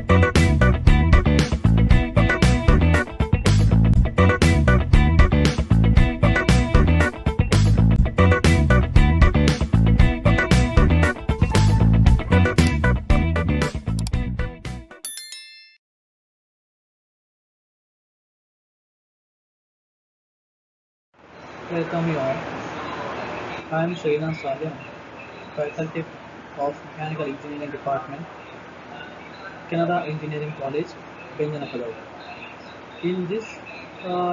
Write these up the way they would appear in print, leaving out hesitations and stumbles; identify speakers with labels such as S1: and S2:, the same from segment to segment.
S1: Welcome you all. I am Shrina Salim, faculty of Mechanical Engineering Department, Canada Engineering College, Benjanapalle. In this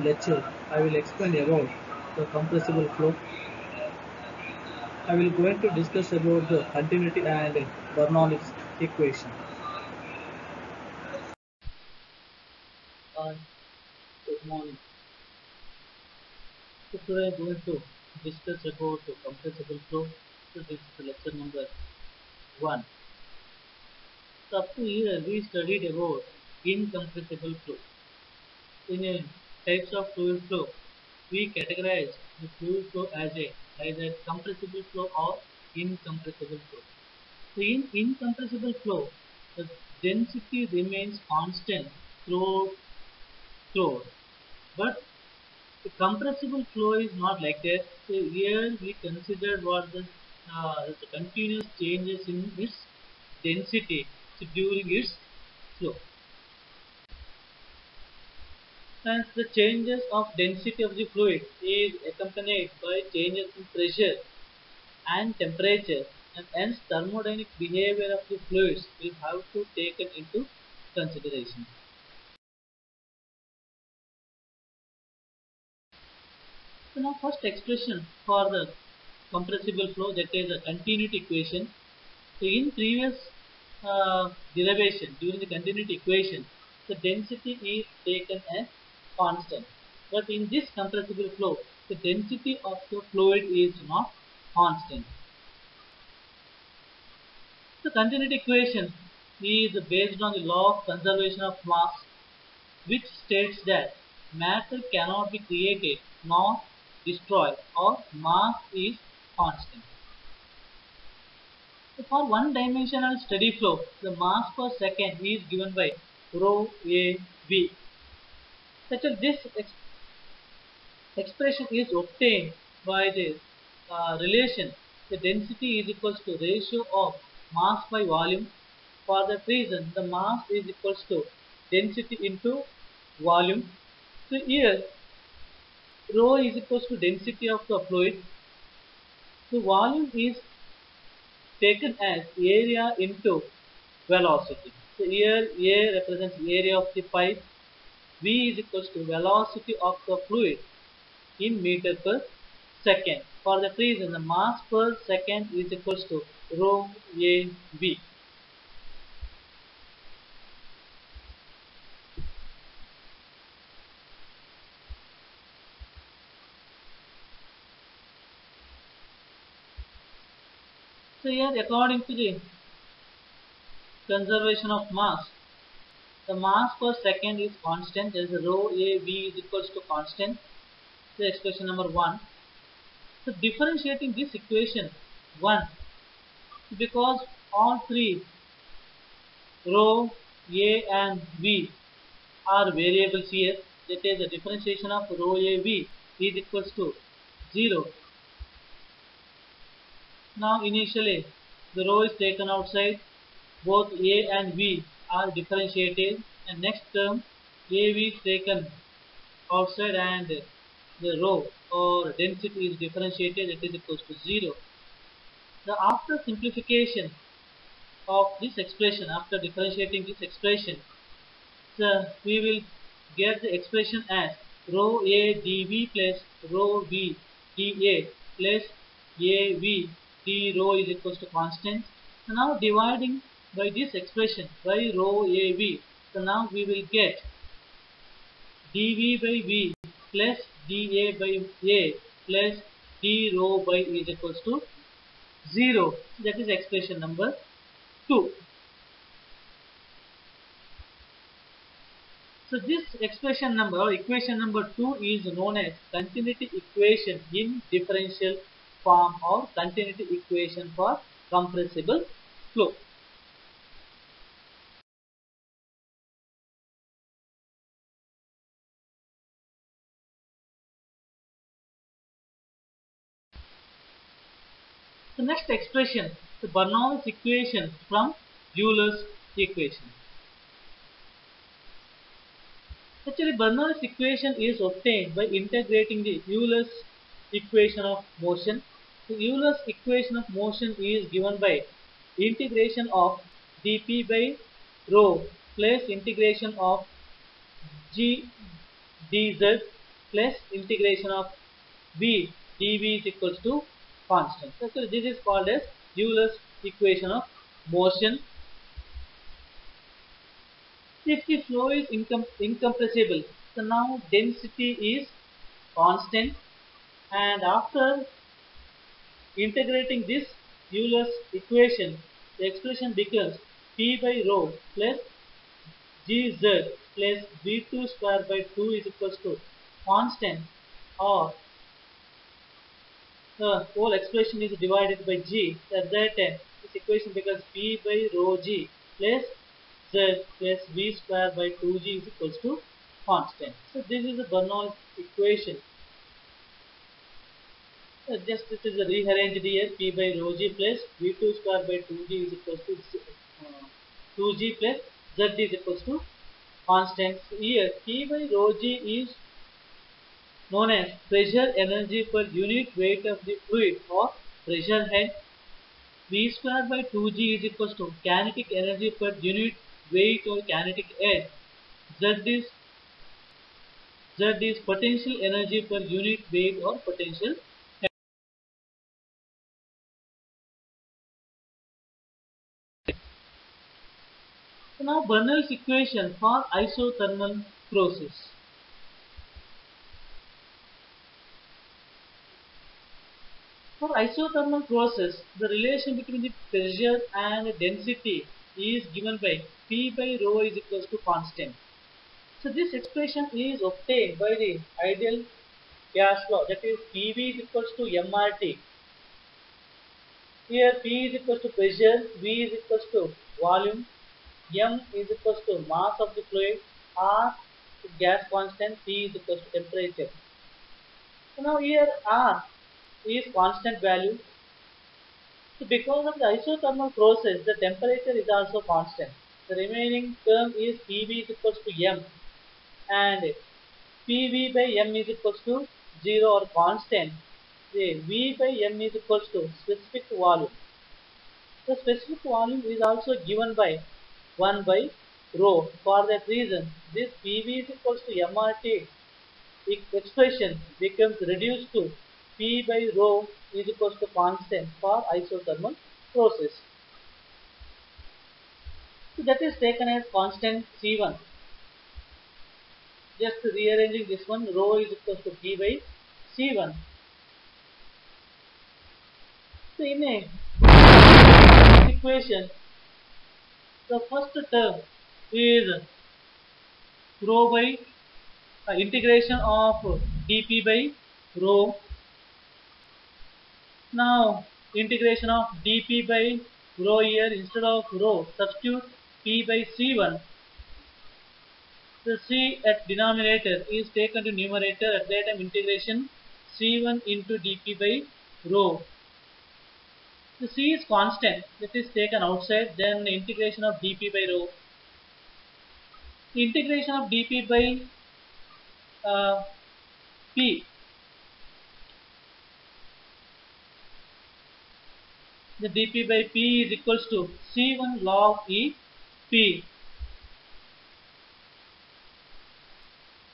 S1: lecture, I will explain about the compressible flow. I will going to discuss about the continuity and Bernoulli's equation. Hi, good morning. So today I am going to discuss about the compressible flow. So this is the lecture number 1. So up to here we studied about incompressible flow. In types of fluid flow, we categorize the fluid flow as either compressible flow or incompressible flow. So in incompressible flow, the density remains constant throughout, but the compressible flow is not like that. So here we considered what the continuous changes in its density during its flow. Hence, the changes of density of the fluid is accompanied by changes in pressure and temperature, and hence thermodynamic behavior of the fluids will have to taken into consideration. So now first expression for the compressible flow, that is a continuity equation. So in previous derivation during the continuity equation, the density is taken as constant. But in this compressible flow, the density of the fluid is not constant. The continuity equation is based on the law of conservation of mass, which states that matter cannot be created nor destroyed, or mass is constant. So for one-dimensional steady flow, the mass per second is given by rho a v. Such as this expression is obtained by the relation the density is equals to ratio of mass by volume. For that reason, the mass is equals to density into volume. So here rho is equals to density of the fluid. So volume is taken as area into velocity. So here A represents area of the pipe, V is equals to velocity of the fluid in meter per second. For that reason, the mass per second is equals to rho A V. So here, according to the conservation of mass, the mass per second is constant. There is rho A V is equals to constant. So expression number 1. So differentiating this equation 1, because all three rho A and V are variables here, that is the differentiation of rho A V is equals to 0. Now initially the rho is taken outside, both A and V are differentiated, and next term AV is taken outside and the rho or density is differentiated, it is equals to 0. The after simplification of this expression, after differentiating this expression, so we will get the expression as rho A dV plus rho V dA plus AV d rho is equals to constant. So now dividing by this expression by rho AV, so now we will get dV by V plus dA by A plus d rho by is equals to 0. That is expression number 2. So this expression number or equation number 2 is known as continuity equation in differential form or continuity equation for compressible flow. The next expression, the Bernoulli's equation from Euler's equation. Actually, Bernoulli's equation is obtained by integrating the Euler's equation of motion. The Euler's equation of motion is given by integration of dp by rho plus integration of g dz plus integration of v dv is equals to constant. So this is called as Euler's equation of motion. If the flow is incompressible, so now density is constant, and after integrating this Euler's equation, the expression becomes P by rho plus Gz plus V2 square by 2 is equals to constant, or the whole expression is divided by G. At that time, this equation becomes P by rho G plus Z plus V square by 2G is equals to constant. So this is the Bernoulli's equation. Just this is rearranged here. P by rho G plus V2 square by 2G is equals to 2G plus Z is equals to constant. So here P by rho G is known as pressure energy per unit weight of the fluid or pressure head. V square by 2G is equals to kinetic energy per unit weight or kinetic head. Z is potential energy per unit weight or potential head. So now Bernoulli's equation for isothermal process. For isothermal process, the relation between the pressure and density is given by P by rho is equals to constant. So this expression is obtained by the ideal gas law, that is PV is equals to mRT. Here P is equals to pressure, V is equals to volume, M is equals to mass of the fluid, R is gas constant, T is equals to temperature. So now here R is constant value. So because of the isothermal process, the temperature is also constant. The remaining term is PV is equals to M, and PV by M is equals to 0 or constant. The V by M is equals to specific volume. The specific volume is also given by 1 by rho. For that reason, this PV is equals to mRT expression becomes reduced to P by rho is equals to constant for isothermal process. So that is taken as constant C1. Just rearranging this one, rho is equals to P by C1. So in a equation, the first term is rho by integration of dp by rho. Now integration of dp by rho here, instead of rho substitute P by C1. The C at denominator is taken to numerator. At that time integration C1 into dp by rho. The C is constant, that is taken outside. Then integration of dp by rho. The integration of dp by P. The dp by P is equals to C1 log E P,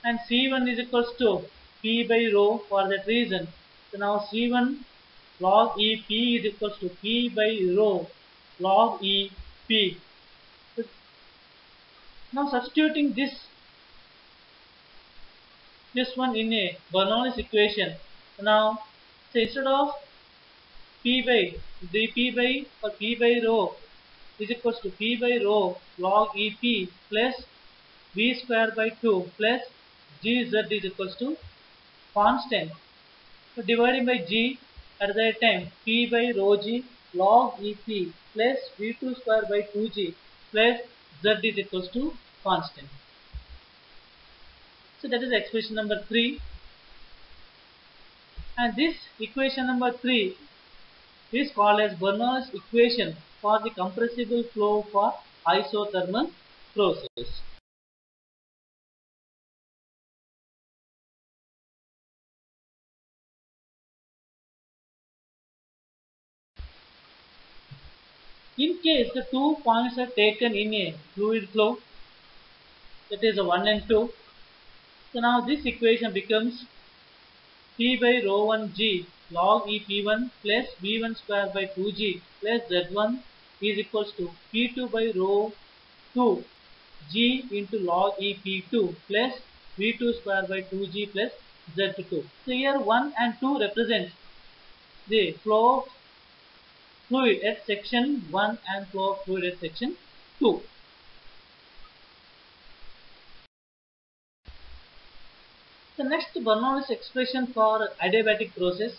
S1: and C1 is equals to P by rho. For that reason, so now C1 log E P is equals to P by rho log E P. So now substituting this one in a Bernoulli's equation. So now, so instead of P by dP by or P by rho is equals to P by rho log EP plus V square by 2 plus Gz is equals to constant. So dividing by G, at that time P by rho G log EP plus V2 square by 2G plus Z is equals to constant. So that is expression number 3. And this equation number 3 is called as Bernoulli's equation for the compressible flow for isothermal process. In case the 2 points are taken in a fluid flow, that is 1 and 2, so now this equation becomes P by rho 1 g log E P1 plus V1 square by 2g plus Z1 is equals to P2 by rho 2 g into log E P2 plus V2 square by 2g plus Z2. So here 1 and 2 represent the flow of fluid at section 1 and flow of fluid at section 2. The next Bernoulli's expression for adiabatic process.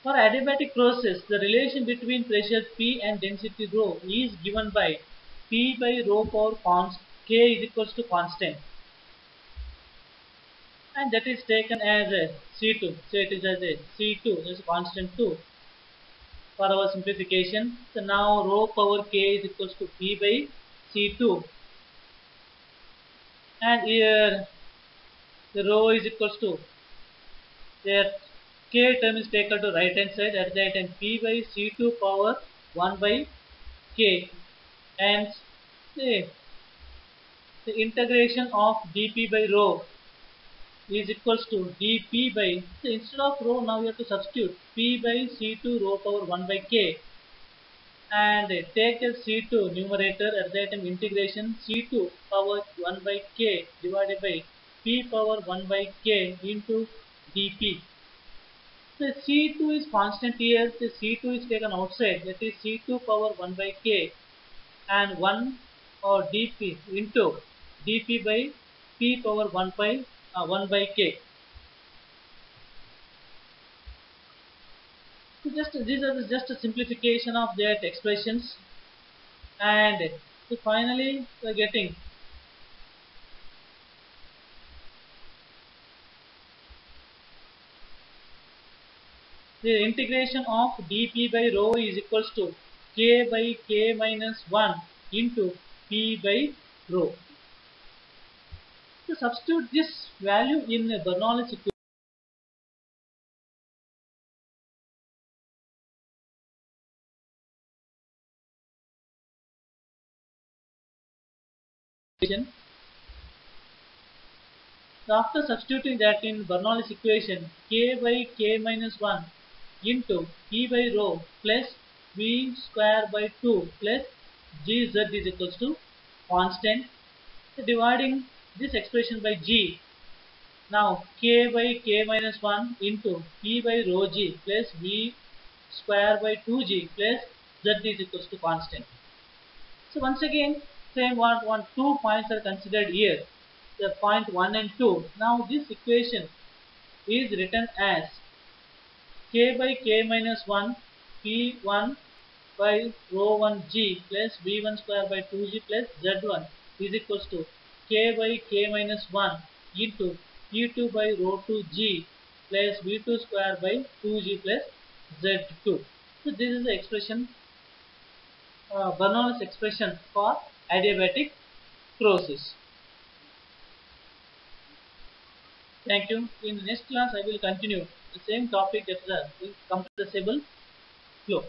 S1: For adiabatic process, the relation between pressure P and density rho is given by P by rho power const K is equals to constant, and that is taken as a C2. So it is as a C2, is constant 2 for our simplification. So now rho power K is equals to P by C2, and here the rho is equals to their K term is taken to right hand side, at that time P by C2 power 1 by K, and the integration of dP by rho is equals to dP by, so instead of rho now we have to substitute P by C2 rho power 1 by K, and take a C2 numerator, at that time integration C2 power 1 by K divided by P power 1 by K into dP. So C2 is constant here, the C2 is taken outside, that is C2 power 1 by K and 1 or dP into dP by P power 1 by K. So these are just a simplification of that expressions, and so finally we are getting the integration of dP by rho is equals to K by K minus 1 into P by rho. So substitute this value in Bernoulli's equation. So after substituting that in Bernoulli's equation, K by K minus 1 into P by rho plus V square by 2 plus Gz is equals to constant. So dividing this expression by G, now K by K minus 1 into P by rho G plus V square by 2G plus Z is equals to constant. So once again, same one 2 points are considered here, the point 1 and 2. Now this equation is written as K by K minus 1 P1 by rho 1 G plus V1 square by 2G plus Z1 is equals to K by K minus 1 into P2 by rho 2 G plus V2 square by 2G plus Z2. So this is the expression, Bernoulli's expression for adiabatic process. Thank you. In the next class, I will continue the same topic, that is the compressible flow.